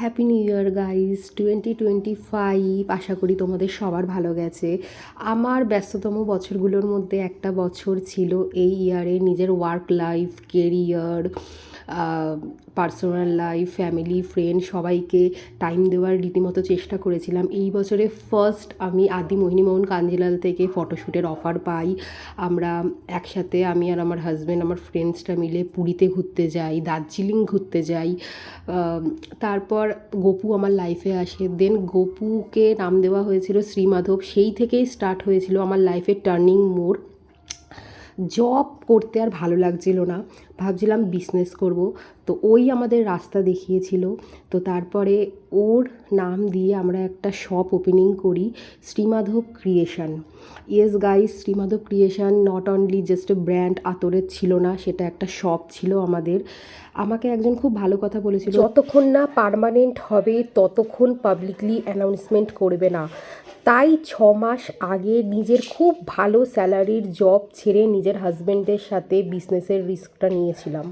Happy new year guys 2025। আশা করি তোমাদের সবার ভালো গেছে। আমার ব্যস্ততম বছরগুলোর মধ্যে একটা বছর ছিল এই ইয়ারে নিজের work life, career, personal life, family, friend সবাইকে টাইম দেওয়ার রীতিমতো চেষ্টা করেছিলাম। এই বছরে ফার্স্ট আমি আদি মোহিনীমোহন কাঞ্জিলাল থেকে ফটোশ্যুটের অফার পাই। আমরা একসাথে, আমি আর আমার হাজব্যান্ড, আমার ফ্রেন্ডসরা মিলে পুরীতে ঘুরতে যাই, দার্জিলিং ঘুরতে যাই। তারপর গপু আমার লাইফে আসে। দেন গপুকে নাম দেওয়া হয়েছিল শ্রীমাধব। সেই থেকেই স্টার্ট হয়েছিল আমার লাইফের টার্নিং মোড়। জব করতে আর ভালো লাগছিল না, ভাবছিলাম বিজনেস করব। তো ওই আমাদের রাস্তা দেখিয়েছিল। তো তারপরে ওর নাম দিয়ে আমরা একটা শপ ওপেনিং করি, Shrimadhab creation. Yes guys, Shrimadhab creation not only just a brand আতরের ছিল না, সেটা একটা শপ ছিল আমাদের। আমাকে একজন খুব ভালো কথা বলেছিল, যতক্ষণ না পার্মানেন্ট হবে ততক্ষণ পাবলিকলি অ্যানাউন্সমেন্ট করবে না। তাই 6 মাস আগে নিজের খুব ভালো স্যালারির জব ছেড়ে নিজের হাজব্যান্ডের সাথে বিজনেসের রিস্কটা নিয়েছিলাম।